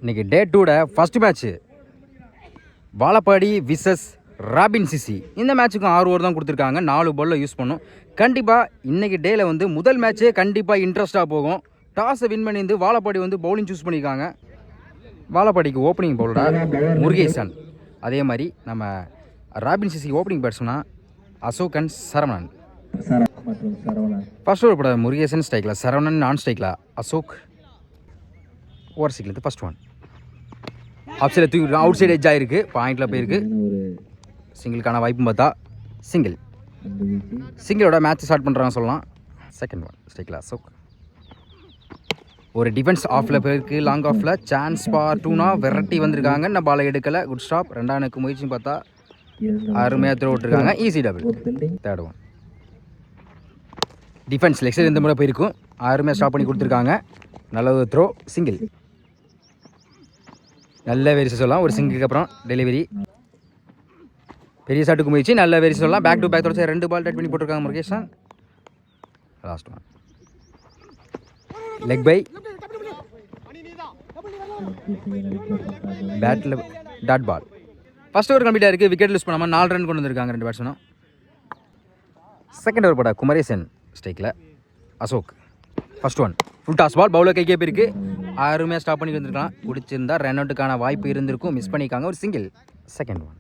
இன்றைக்கி day 2 first match Vazhapadi versus Robin CC. இந்த மேட்ச்சுக்கும் 6 ஓவர் தான் கொடுத்துருக்காங்க. 4 பாலில் யூஸ் பண்ணும். கண்டிப்பாக இன்றைக்கி டேயில் வந்து முதல் மேட்ச்சே கண்டிப்பாக இன்ட்ரெஸ்ட்டாக போகும். டாஸை வின் பண்ணி வாழப்பாடி வந்து பவுலிங் சூஸ் பண்ணியிருக்காங்க. வாழப்பாடிக்கு ஓப்பனிங் பவுலர் முருகேசன். அதே மாதிரி நம்ம ராபின் சிசி ஓப்பனிங் பேட்ஸ்மனா Ashok and Saravanan. First over போட முருகேசன் ஸ்ட்ரைக்கில், சரவணன் நான் ஸ்ட்ரைக்கில், அசோக் ஓவர் சிக்லேருந்து ஃபர்ஸ்ட் ஒன் அப் சைடில் தூக்கி அவுட் சைடு எட்ஜ் ஆகிருக்கு. பாயிண்டில் போயிருக்கு. சிங்கிளுக்கான வாய்ப்பும் பார்த்தா சிங்கிளோட மேட்ச் ஸ்டார்ட் பண்ணுறாங்க சொல்லலாம். செகண்ட் ஒன் ஸ்ட்ரைக்கில் அசோக். ஒரு டிஃபென்ஸ் ஆஃபில் போயிருக்கு. லாங் ஆஃபில் சான்ஸ் ஃபார் 2 வெரைட்டி வந்திருக்காங்க. நான் பாலை எடுக்கலை. Good stop. ரெண்டானுக்கு முயற்சின்னு பார்த்தா அருமையாக த்ரோ விட்டுருக்காங்க. Easy double. Third one defence leg side இந்த முறை போயிருக்கும். அருமையாக ஸ்டாப் பண்ணி கொடுத்துருக்காங்க. நல்ல ஒரு த்ரோ. சிங்கிள். நல்ல வெரிசை சொல்லலாம். ஒரு சிங்கிளுக்கு அப்புறம் டெலிவரி. பெரிய ஷாட்டுக்கு முயற்சி. நல்ல வெரிசை சொல்லலாம். பேக் டு பேக் தொடர்ச்சி 2 பால் டட் பண்ணி போட்டிருக்காங்க Murugesan. Last one leg bye. பேட்டில் டாட் பால். ஃபர்ஸ்ட் ஓவர் கம்ப்ளீட்டாக இருக்குது. விக்கெட் லூஸ் பண்ணாமல் 4 ரன் கொண்டு வந்திருக்காங்க 2 பேட்ஸ்மேனும். செகண்ட் ஓவர் போட குமரேசன் ஸ்ட்ரைக்கில், Ashok. First one full toss ball. Bowler கைக்கே போயிருக்கு. அருமையாக ஸ்டாப் பண்ணி வந்துருக்கலாம். பிடிச்சிருந்தா ரன் அவுட்டுக்கான வாய்ப்பு இருந்திருக்கும். மிஸ் பண்ணிக்காங்க. ஒரு சிங்கிள். செகண்ட் ஒன்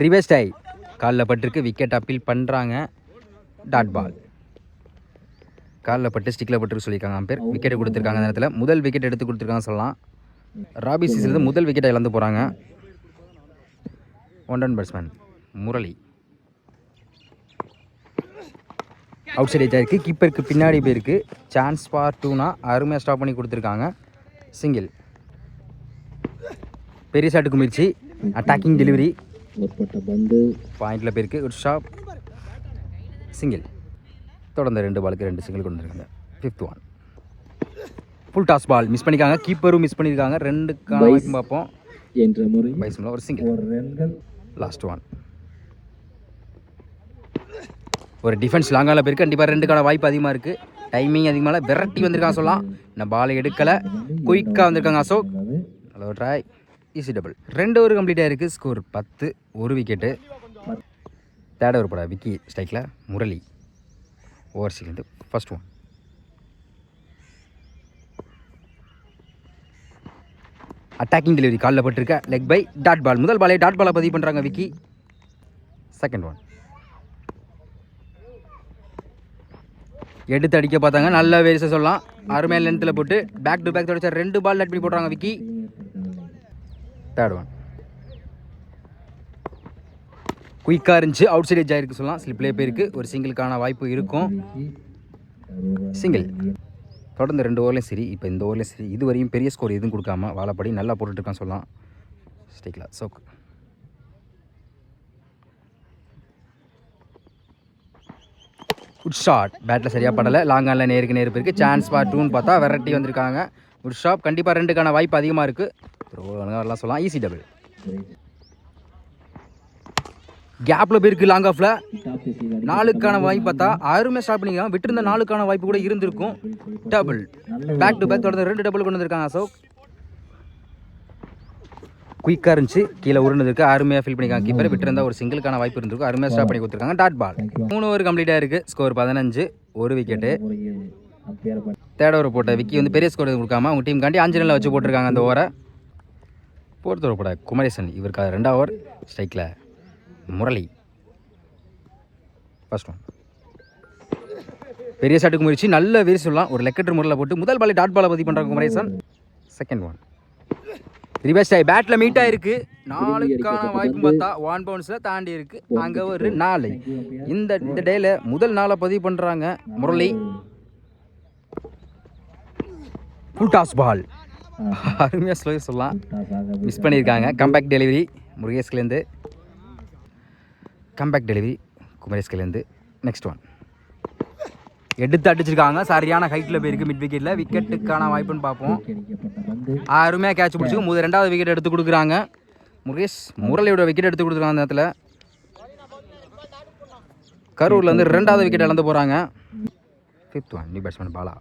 ரிவர்ஸ் டை. காலில் பட்டிருக்கு. விக்கெட் அப்பீல் பண்ணுறாங்க. Dot ball. காலில் பட்டு ஸ்டிக்கில் பட்டு சொல்லியிருக்காங்க அம்பேர். விக்கெட் கொடுத்துருக்காங்க. அந்த நேரத்தில் முதல் விக்கெட் எடுத்து கொடுத்துருக்காங்க சொல்லலாம். ராபி சீசன்லேருந்து முதல் விக்கெட்டை இழந்து போகிறாங்க. One run batsman Murali. Outside ஏஜாக இருக்குது. கீப்பருக்கு பின்னாடி போயிருக்கு. சான்ஸ் ஃபார் 2 அருமையாக ஸ்டாப் பண்ணி கொடுத்துருக்காங்க. சிங்கிள். பெரிய ஷாட்டுக்கு முயற்சி. Attacking delivery. பாயிண்டில் போயிருக்கு. ஒரு ஸ்டாப். சிங்கிள். தொடர்ந்து 2 பாலுக்கு 2 சிங்கிள் கொண்டு வந்துருக்காங்க. Fifth one full toss ball. Miss பண்ணிக்காங்க. கீப்பரும் மிஸ் பண்ணியிருக்காங்க. 2க்கான வாய்ப்பு பார்ப்போம். பைஸ்மில் ஒரு சிங்கிள். லாஸ்ட் ஒன் ஒரு டிஃபென்ஸ் லாங்கால போயிருக்கு. கண்டிப்பாக 2க்கான வாய்ப்பு அதிகமாக இருக்குது. டைமிங் அதிகமாக விரட்டி வந்திருக்காங்க சொல்லலாம். நான் பாலை எடுக்கலை. குயிக்காக வந்திருக்காங்க அசோக். ஹலோ ட்ராய். Easy double. 2 ஓவர் கம்ப்ளீட்டாக இருக்குது. ஸ்கோர் 10. 1 விக்கெட்டு. தேர்ட் ஓவர் போட விக்கி ஸ்ட்ரைக்கில், முரளி. ஓவர் சிக்லேருந்து ஃபர்ஸ்ட் ஒன் அட்டாக்கிங் டெலிவரி. காலில் பட்டிருக்க. Leg bye. Dot ball. முதல் பாலை டாட் பாலை பதிவு பண்ணுறாங்க விக்கி. செகண்ட் ஒன் எடுத்து அடிக்க பார்த்தாங்க. நல்ல வேரிசை சொல்லலாம். அருமையான லென்த்தில் போட்டு பேக் டு பேக் தொடச்சா 2 பால் நட் பண்ணி போடுறாங்க விக்கி. தேர்ட் ஒன் குயிக்காக இருந்துச்சு. அவுட் சைட் எட்ஜ் ஆகிருக்கு சொல்லலாம். ஸ்லிப்லேயே போயிருக்கு. ஒரு சிங்கிளுக்கான வாய்ப்பு இருக்கும். சிங்கிள். தொடர்ந்து 2 ஓவர்லையும் சரி, இப்போ இந்த ஓவர்லையும் சரி, இது வரையும் பெரிய ஸ்கோர் எதுவும் கொடுக்காம வாழப்பாடி நல்லா போட்டுட்ருக்கான்னு சொல்லலாம். ஸ்டேக்கில் அசோக். Good shot. பேட்டில் சரியாக படலை. லாங் ஆனில் நேருக்கு நேரு போயிருக்கு. சான்ஸ் ஃபார் 2 பார்த்தா வெரைட்டி வந்திருக்காங்க. Good shot. கண்டிப்பாக 2க்கான வாய்ப்பு அதிகமாக இருக்குது. வரலாம் சொல்லலாம். Easy double. கேப்பில் போயிருக்கு. லாங் ஆஃபில் 4க்கான வாய்ப்பு பார்த்தா அருமையாக ஸ்டார்ட் பண்ணிக்கலாம். விட்டுருந்த 4க்கான வாய்ப்பு கூட இருந்திருக்கும். டபுள். பேக் டு பேக் தொடர்ந்து 2 டபுள் கொண்டு வந்திருக்காங்க அசோக். குயிக்காக இருந்துச்சு. கீழே உருண்டதுக்கு அருமையாக ஃபீல் பண்ணிக்காங்க கீப்பர். விட்டுருந்தா ஒரு சிங்கிளுக்கான வாய்ப்பு இருந்திருக்கும். அருமையாக ஸ்டாப் பண்ணி கொடுத்துருக்காங்க. Dot ball. 3 ஓவர் கம்ப்ளீட்டாக இருக்குது. ஸ்கோர் 15. 1 விக்கெட்டு. தேர்ட் ஓவர் போட்ட விக்கி வந்து பெரிய ஸ்கோர் எதுவும் கொடுக்காம அவங்க டீம் காண்டி 5 ரனில் வச்சு போட்டிருக்காங்க அந்த ஓவரை. ஃபோர்த் ஓவர் போட குமரேசன். இவருக்கு 2 ஓவர் ஸ்ட்ரைக்கில், முரளி. ஃபர்ஸ்ட் ஒன் பெரிய ஷாட்டுக்கு முயற்சி. நல்ல வேரி சொல்லலாம். ஒரு லெக்கெட்டர் முறையில் போட்டு முதல் பாலை டாட் பாலை பதிவு பண்ணுறாங்க குமரேசன். செகண்ட் ஒன் ரிவர்ஸ் ஆகி பேட்டில் மீட் ஆகிருக்கு. 4க்கான வாய்ப்பு பார்த்தா 1 பவுன்ஸில் தாண்டி இருக்குது. அங்கே ஒரு 4. இந்த டேயில் முதல் 4 பதிவு பண்ணுறாங்க முரளி. ஃபுல் டாஸ் பால். அருமையாக ஸ்லோ சொல்லலாம். மிஸ் பண்ணியிருக்காங்க. கம்பேக்ட் டெலிவரி முருகேஷ்லேருந்து. கம்பேக்ட் டெலிவரி குமரேஷ்லேருந்து. நெக்ஸ்ட் ஒன் எடுத்து அடிச்சிருக்காங்க. சரியான ஹைட்டில் போயிருக்கு. மிட் விக்கெட்டில் விக்கெட்டுக்கான வாய்ப்புன்னு பார்ப்போம். அருமையாக கேட்ச் பிடிச்சி 2வது விக்கெட் எடுத்து கொடுக்குறாங்க. முரளியோட விக்கெட் எடுத்து கொடுத்துருக்காங்க. அந்த நேரத்தில் கரூரில் வந்து 2வது விக்கெட் இழந்து போகிறாங்க. 5th one new batsman Bala.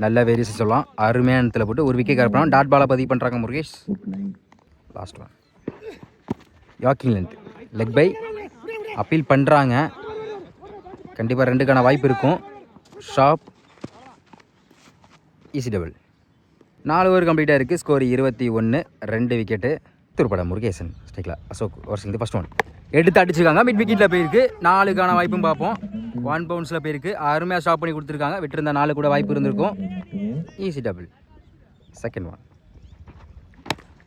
நல்ல வேரியேஷன் சொல்லலாம். அருமையான இடத்துல போட்டு ஒரு விக்கெட் கரெக்டாக டாட் பாலை பதிவு பண்ணுறாங்க Murugesh. Last one யாக்கிங் length leg by appeal பண்ணுறாங்க. கண்டிப்பாக 2க்கான வாய்ப்பு இருக்கும். Shop easy double. 4 ஓவர் கம்ப்ளீட்டாக இருக்குது. Score 21, 2 wicket. திருப்பட முருகேசன் ஸ்ட்ரைக்கில் Ashok over Singh first one எடுத்து அடிச்சிருக்காங்க. மிட் விக்கெட்டில் போயிருக்கு. 4க்கான வாய்ப்பும் பார்ப்போம். 1 பவுன்ஸில் போயிருக்கு. அருமையாக ஸ்டாப் பண்ணி கொடுத்துருக்காங்க. விட்டுருந்த 4 கூட வாய்ப்பு இருந்திருக்கும். Easy double. Second one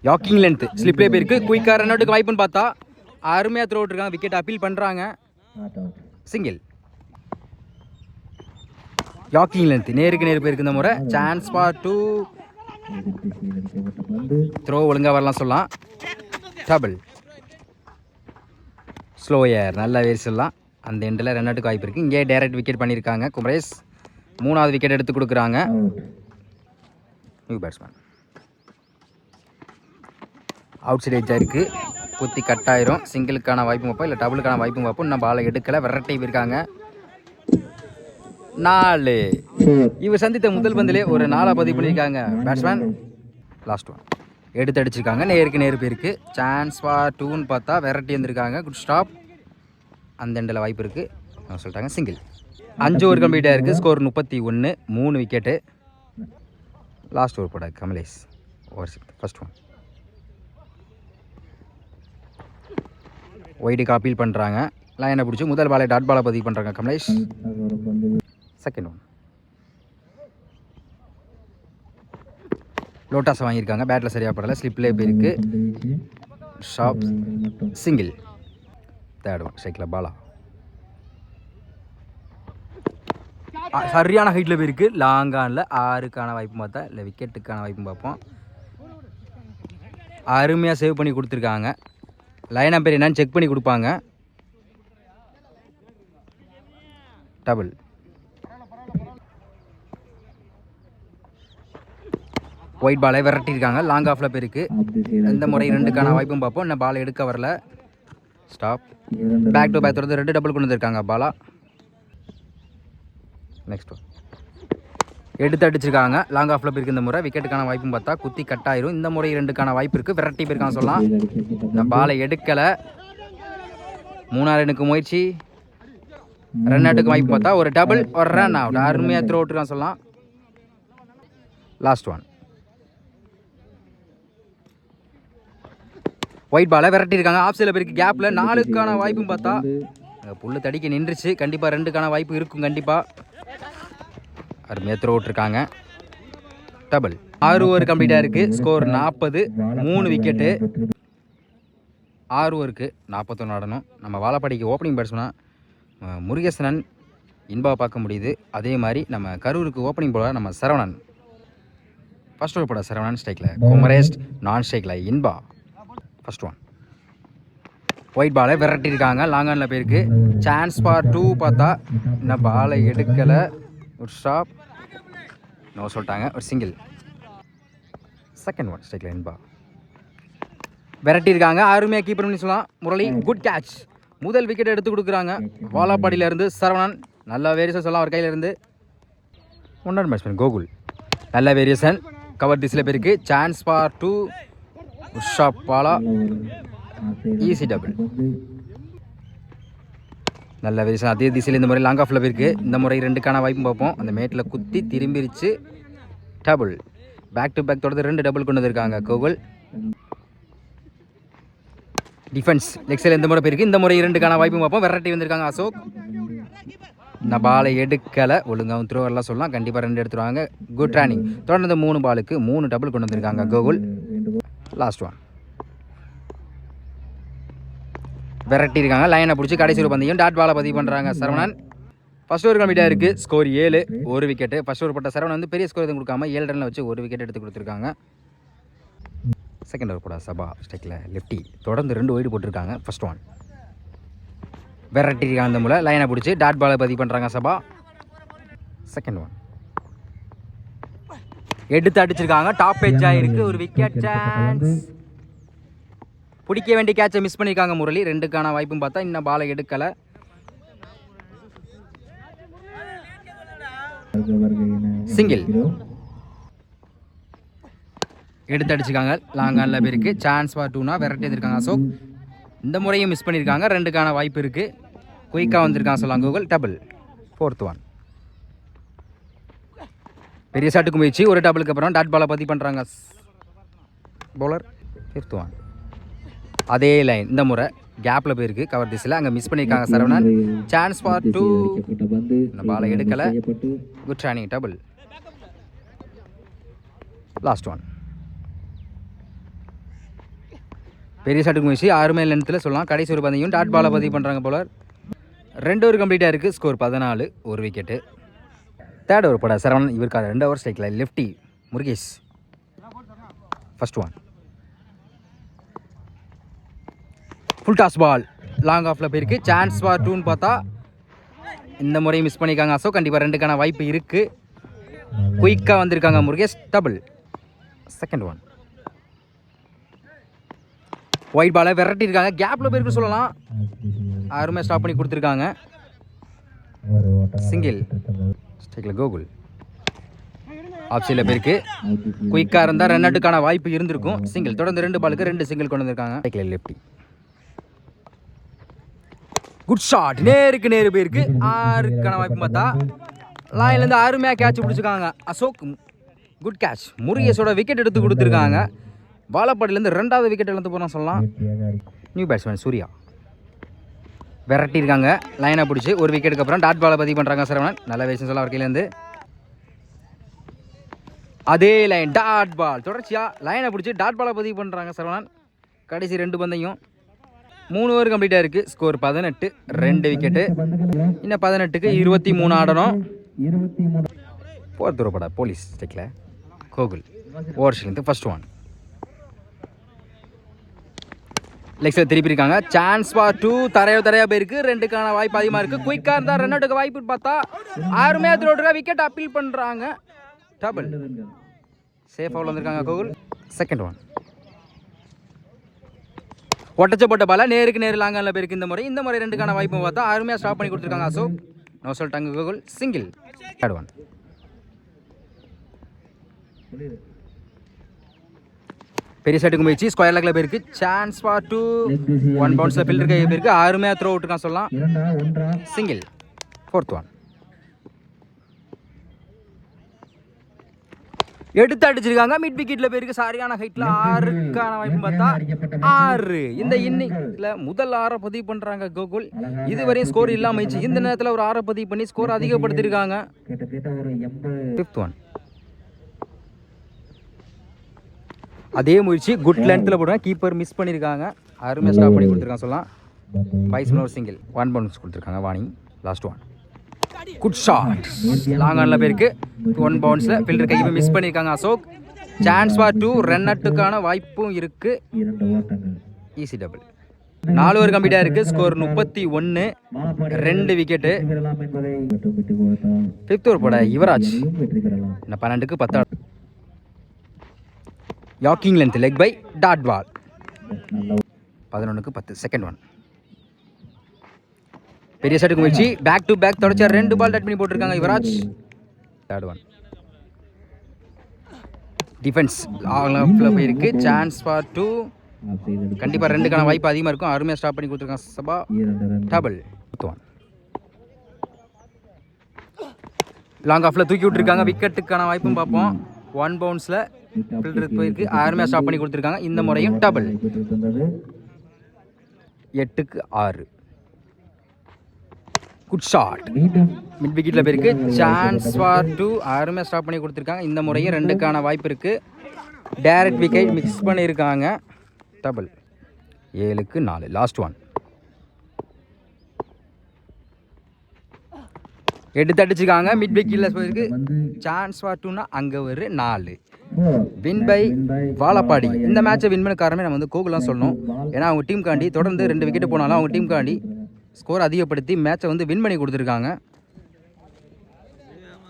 யாக்கிங் length ஸ்லிப்லேயே போயிருக்கு. குயிக்காக ரன் அவுட்டுக்கு வாய்ப்புன்னு பார்த்தா அருமையாக த்ரோ விட்டுருக்காங்க. விக்கெட் அப்பீல் பண்ணுறாங்க. சிங்கிள். யாக்கிங் லென்த் நேருக்கு நேர் போயிருக்கு இந்த முறை. Chance for 2. த்ரோ ஒழுங்காக வரலாம் சொல்லலாம். டபுள். ஸ்லோயர் நல்ல வேர் சொல்லலாம். அந்த எண்டில் ரன் அவுட்டுக்கு வாய்ப்பு இருக்குது. இங்கே டைரக்ட் விக்கெட் பண்ணியிருக்காங்க குமரேஷ். 3வது விக்கெட் எடுத்து கொடுக்குறாங்க. நியூ பேட்ஸ்மேன் அவுட் சைட் எட்ஜாக இருக்குது. குத்தி கட் ஆயிரும். சிங்கிளுக்கான வாய்ப்பு பார்ப்போம், இல்லை டபுளுக்கான வாய்ப்பு பார்ப்போம். இன்னும் பாலை எடுக்கலை. விரட்டி போயிருக்காங்க. 4. இவர் சந்தித்த முதல் பந்திலே ஒரு 4 பதிவு பண்ணியிருக்காங்க பேட்ஸ்மேன். லாஸ்ட் ஒன் எடுத்து அடிச்சிருக்காங்க. நேருக்கு நேரு போயிருக்கு. சான்ஸ் ஃபார் 2ன்னு பார்த்தா விரட்டி வந்திருக்காங்க. Good stop. அந்த எண்டில் வாய்ப்பு இருக்குது சொல்லிட்டாங்க. சிங்கிள். 5 ஓவர் கம்ப்ளீட்டாக இருக்குது. Score 31, 3 wicket. லாஸ்ட் ஓவர் போட கமலேஷ் ஓவர் ஃபர்ஸ்ட் ஒன் ஒய்டுக்கு அப்பீல் பண்ணுறாங்க. லைனை பிடிச்சி முதல் பாலை டாட் பாலை பதிவு பண்ணுறாங்க கமலேஷ். செகண்ட் ஒன் லோட்டாஸ் வாங்கியிருக்காங்க. பேட்டில் சரியாக படலை. ஸ்லிப்லேயே போயிருக்கு. Shop single. தேர்ட் ஒன் ஸ்ட்ரைக்கில் பாலா சரியான ஹைட்டில் போயிருக்கு. லாங்கானில் 6க்கான வாய்ப்பு பார்த்தா, இல்லை விக்கெட்டுக்கான வாய்ப்பு பார்ப்போம். அருமையாக சேவ் பண்ணி கொடுத்துருக்காங்க. லைன் பேர் என்னன்னு செக் பண்ணி கொடுப்பாங்க. டபுள். ஒயிட் பாலை விரட்டியிருக்காங்க. லாங் ஆஃபில் போயிருக்கு. இந்த முறை 2க்கான வாய்ப்பும் பார்ப்போம். இன்னும் பால் எடுக்க வரல. ஸ்டாப். பேக் டு பேக் தொடர்ந்து 2 டபுள் கொண்டு வந்திருக்காங்க பாலா. நெக்ஸ்ட் எடுத்து அடிச்சிருக்காங்க. லாங் ஆஃபில் போயிருக்கு. இந்த முறை விக்கெட்டுக்கான வாய்ப்பும் பார்த்தா குத்தி கட் ஆயிரும். இந்த முறை 2க்கான வாய்ப்பு இருக்குது. விரட்டி போயிருக்காங்க சொல்லலாம். இந்த பாலை எடுக்கலை. 3 ரன்னுக்கு முயற்சி. ரன் அவுட்டுக்கு வாய்ப்பு பார்த்தா ஒரு டபுள், ஒரு ரன் அவுட். அருமையாக த்ரோ விட்டுருக்கான் சொல்லலாம். லாஸ்ட் ஒன் ஒயிட் பாலை விரட்டியிருக்காங்க. ஆஃப் சைடில் போயிருக்கு. கேப்பில் 4க்கான வாய்ப்பும் பார்த்தா புல்லு தடிக்க நின்றுச்சு. கண்டிப்பாக 2க்கான வாய்ப்பு இருக்கும். கண்டிப்பாக அருமையாக த்ரோ விட்டுருக்காங்க. டபுள். 6 ஓவர் கம்ப்ளீட்டாக இருக்குது. Score 40, 3 wicket. 6 ஓவருக்கு 41 ஆடணும். நம்ம வாழப்பாடிக்கு ஓப்பனிங் பேட்ஸ்மேனாக முருகேசனன் இன்பாவை பார்க்க முடியுது. அதே மாதிரி நம்ம கரூருக்கு ஓப்பனிங் போல நம்ம சரவணன். ஃபர்ஸ்ட் ஓவர் போட சரவணன் ஸ்ட்ரைக்கில். குமரேஷ் நான் ஸ்ட்ரைக்கில் இன்பா. ஃபர்ஸ்ட் ஒன் ஒயிட் பாலை விரட்டியிருக்காங்க. லாங் ஆனில் போயிருக்கு. சான்ஸ் ஃபார் 2 பார்த்தா இன்னும் பாலை எடுக்கலை. ஒரு ஸ்டாப். நோ சொல்லிட்டாங்க. ஒரு சிங்கிள். செகண்ட் ஒன் ஸ்ட்ரைக்கில் இன்பா விரட்டியிருக்காங்க. அருமையாக கீப்பர் பண்ணி சொல்லலாம். Murali good catch. முதல் விக்கெட் எடுத்து கொடுக்குறாங்க. வாலாப்பாடியிலேருந்து சரவணன். நல்ல வேரியேஷன் சொல்லலாம் அவர் கையிலேருந்து. 1 பேட்ஸ்மேன் கோகுல். நல்ல வேரியேஷன். கவர் திசையில் போயிருக்கு. Chance for 2. Shop Bala. Easy double. நல்ல வேரியேஷன். அதே திசையில் இந்த முறை லாங் ஆஃபில் போயிருக்கு. இந்த முறை 2க்கான வாய்ப்பும் பார்ப்போம். அந்த மேட்டில் குத்தி திரும்பிடுச்சு. டபுள். பேக் டு பேக் தொடர்ந்து 2 டபுள் கொண்டு வந்திருக்காங்க கோகுல். டிஃபென்ஸ் லெக் சைடில் இந்த முறை போயிருக்கு. இந்த முறை 2க்கான வாய்ப்பும் பார்ப்போம். விரட்டி வந்திருக்காங்க அசோக். இந்த பாலை எடுக்கலை. ஒழுங்காகவும் த்ரோவரெலாம் சொல்லலாம். கண்டிப்பாக 2 எடுத்துருவாங்க. Good running. தொடர்ந்து 3 பாலுக்கு 3 டபுள் கொண்டு வந்திருக்காங்க கோகுல். Last one விரட்டியிருக்காங்க. லைனை பிடிச்சி கடைசி ஒரு பந்தையும் டாட் பாலை பதிவு பண்ணுறாங்க சரவணன். ஃபர்ஸ்ட் ஓவர் கம்ப்ளீட்டாக இருக்குது. Score 7, 1 wicket. ஃபர்ஸ்ட் ஓவர் போட்ட சரவணன் வந்து பெரிய ஸ்கோர் எதுவும் கொடுக்காம 7 ரனில் வச்சு 1 விக்கெட் எடுத்து கொடுத்துருக்காங்க. செகண்ட் ஓவர் போட சபா ஸ்ட்ரைக்கில் லெஃப்டி. தொடர்ந்து 2 ஒய்டு போட்டிருக்காங்க. ஃபர்ஸ்ட் ஒன் விரட்டியிருக்காங்க. அந்த மூலம் லைனை பிடிச்சி டாட் பாலை பதிவு பண்ணுறாங்க சபா. செகண்ட் ஒன் எடுத்து அடிச்சிருக்காங்க. டாப் எட்ஜ் ஆகிருக்கு. ஒரு விக்கெட் சான்ஸ். பிடிக்க வேண்டிய கேட்சை மிஸ் பண்ணியிருக்காங்க முரளி. 2க்கான வாய்ப்பும் பார்த்தா இன்னும் பாலை எடுக்கலை. சிங்கிள். எடுத்து அடிச்சுக்காங்க. லாங் ஆனில் பேருக்கு சான்ஸ் ஃபார் 2னா விரட்டி இருக்காங்க அசோக். இந்த முறையும் மிஸ் பண்ணியிருக்காங்க. 2க்கான வாய்ப்பு இருக்குது. குயிக்காக வந்திருக்காங்க சொல்லலாம் கூகுள். டபுள். 4th 1. பெரிய ஷாட்டுக்கு முயற்சி. ஒரு டபுளுக்கு அப்புறம் டாட் பாலை பதிவு பண்ணுறாங்க பவுலர். 5th 1. அதே லைன் இந்த முறை கேப்பில் போயிருக்கு கவர் திசையில். அங்கே மிஸ் பண்ணியிருக்காங்க சரவணன். Chance for 2. இந்த பாலை எடுக்கலை. Good training. டபுள். லாஸ்ட் 1. பெரிய ஷாட்டுக்கு முயற்சி. 6 மைல் லென்த்தில் சொல்லலாம். கடைசி ஒரு பந்தையும் டாட் பாலை பதிவு பண்ணுறாங்க போலர். 2 ஓவர் கம்ப்ளீட்டாக இருக்குது. ஸ்கோர் 14. ஒரு விக்கெட்டு. தேர்ட் ஓவர் போட சரவணன். இவருக்காக 2 ஓவர் ஸ்ட்ரைக்கில் lefty Murugesh. First 1. Full toss ball long ஆஃபில் போயிருக்கு. சான்ஸ் ஃபார் 2ன்னு பார்த்தா இந்த முறையும் மிஸ் பண்ணியிருக்காங்க அசோக். கண்டிப்பாக 2க்கான வாய்ப்பு இருக்குது. குயிக்காக வந்திருக்காங்க முருகேஷ். டபுள். செகண்ட் 1. ஒயிட் பாலை விரட்டி இருக்காங்க. கேப்பில் போயிருக்கு சொல்லலாம். அருமையாக ஸ்டாப் பண்ணி கொடுத்துருக்காங்க. சிங்கிள். ஸ்ட்ரைக்கில் கோகுல். ஆஃப் சைடில் போயிருக்கு. குயிக்காக இருந்தால் ரன் அவுட்டுக்கான வாய்ப்பு இருந்திருக்கும். சிங்கிள். தொடர்ந்து 2 பாலுக்கு 2 சிங்கிள் கொண்டு வந்திருக்காங்க. ஸ்ட்ரைக்கில் லெஃப்டி. Good shot. நேருக்கு நேரு போயிருக்கு. 6க்கான வாய்ப்பு பார்த்தா லைன்லேருந்து அருமையாக கேட்ச் பிடிச்சிருக்காங்க அசோக். Good catch. முருகேஷோட விக்கெட் எடுத்து கொடுத்துருக்காங்க. வாழப்பாடிலேருந்து 2வது விக்கெட் இழந்து போகிறோம் சொல்லலாம். நியூ பேட்ஸ்மேன் சூர்யா விரட்டியிருக்காங்க. லைனை பிடிச்சி ஒரு விக்கெட்டுக்கு அப்புறம் டாட் பாலை பதிவு பண்ணுறாங்க சரவணன். நல்ல வேஷம் சொல்ல அவர் கையிலேருந்து. அதே லைன் டாட் பால். தொடர்ச்சியாக லைனை பிடிச்சி டாட் பாலை பதிவு பண்ணுறாங்க சரவணன். கடைசி 2 பந்தையும் 3 ஓவர் கம்ப்ளீட்டாக இருக்குது. ஸ்கோர் 18. 2 விக்கெட்டு. இன்னும் 18க்கு 23 ஆடணும். 4th ஓவர் போட போலீஸ் ஸ்ட்ரைக்கில் கோகுல். ஓவர்ஸ்லேருந்து ஃபர்ஸ்ட் 1. லெக்ஸில் திருப்பி இருக்காங்க. Chance for 2. தரையாக போயிருக்கு. 2க்கான வாய்ப்பு அதிகமாக இருக்குது. குயிக்காக இருந்தால் ரன் அவுட்டுக்கு வாய்ப்பு பார்த்தா அருமையாக த்ரோட்டுக்கு விக்கெட் அப்பீல் பண்ணுறாங்க. டபுள். சேஃப் அவுட் வந்திருக்காங்க கோகுல். செகண்ட் 1. ஒட்டச்சப்பட்ட பால நேருக்கு நேரு லாங்கானில் போயிருக்கு இந்த முறை. இந்த முறை 2க்கான வாய்ப்பு பார்த்தா அருமையாக ஸ்டாப் பண்ணி கொடுத்துருக்காங்க அசோக். நோ சொல்லிட்டாங்க கோகுல். சிங்கிள். தேர்ட் 1. பெரிய ஷாட்டுக்கு முயற்சி. ஸ்கொயர் லெக்கில் போயிருக்கு. Chance for 2. 1 பவுன்ஸில் ஃபில்டர் கை போயிருக்கு. அருமையாக த்ரோ அவுட்டுக்கான் சொல்லலாம். சிங்கிள். 4th 1. எடுத்து அடிச்சிருக்காங்க. மிட் விக்கெட்டில் போயிருக்கு. சரியான ஹைட்டில் 6க்கான வாய்ப்பு பார்த்தா 6. இந்த இன்னிங்ஸில் முதல் 6 பதிவு பண்ணுறாங்க கோகுல். இதுவரையும் ஸ்கோர் இல்லாமல் இருந்துச்சு. இந்த நேரத்தில் ஒரு 6 பதிவு பண்ணி ஸ்கோர் அதிகப்படுத்திருக்காங்க. 5th 1. அதே முயற்சி. குட் லென்த்தில் போடுறாங்க. கீப்பர் மிஸ் பண்ணியிருக்காங்க. அருமையாக ஸ்டாப் பண்ணி கொடுத்துருக்காங்க சொல்லலாம். 5 ஒரு சிங்கிள். 1 பவுன்ஸ் கொடுத்துருக்காங்க. Warning. Last 1. Good shot. Long ஆனில் போயிருக்கு. 1 பவுன்ஸில் ஃபில்டர் கையை மிஸ் பண்ணியிருக்காங்க அசோக். Chance for 2. ரன் அவுட்டுக்கான வாய்ப்பும் இருக்குது. Easy double. 4 ஓவர் கம்ப்ளீட்டாக இருக்குது. ஸ்கோர் 31. 2 விக்கெட்டு. 5th ஓவர் போட யுவராஜ். இன்னும் 12க்கு 10. Yorking length leg bye dot ball. 11க்கு 10. செகண்ட் 1. பெரிய ஷாட்டுக்கு முயற்சி. பேக் டு பேக் தொடர்ச்சியா 2 பால் டாட் பண்ணி போட்டிருக்காங்க யுவராஜ். தேர்ட் 1. டிஃபென்ஸ் ஆஃப்ல போயிருக்கு. Chance for 2. கண்டிப்பாக 2க்கான வாய்ப்பு அதிகமாக இருக்கும். அருமையாக ஸ்டாப் பண்ணி கொடுத்துருக்காங்க சபா. டபுள். 1. லாங் ஆஃப்ல தூக்கி விட்டுருக்காங்க. விக்கெட்டுக்கான வாய்ப்பும் பார்ப்போம். 1 பவுன்ஸில் ஃபில்டருக்கு போயிருக்கு. அருமையாக ஸ்டாப் பண்ணி கொடுத்துருக்காங்க. இந்த முறையும் டபுள். 8க்கு 6. Good shot. மிட் விக்கெட்டில் போயிருக்கு. Chance for 2. அருமையாக ஸ்டாப் பண்ணி கொடுத்துருக்காங்க. இந்த முறையும் 2க்கான வாய்ப்பு இருக்குது. டைரக்ட் விக்கெட் மிக்ஸ் பண்ணியிருக்காங்க. டபுள். 7க்கு 4. லாஸ்ட் 1. எடுத்து அடிச்சுக்காங்க. மிட் விக்கெட்டில் போயிருக்கு. சான்ஸ் ஃபார் 2னா அங்கே ஒரு 4. Win by Vazhapadi. இந்த மேட்சை வின் பண்ண காரணமே நம்ம வந்து கோகுலாம் சொல்லணும். ஏன்னா அவங்க டீம் காண்டி தொடர்ந்து 2 விக்கெட்டு போனாலும் அவங்க டீம் காண்டி ஸ்கோர் அதிகப்படுத்தி மேட்சை வந்து வின் பண்ணி கொடுத்துருக்காங்க.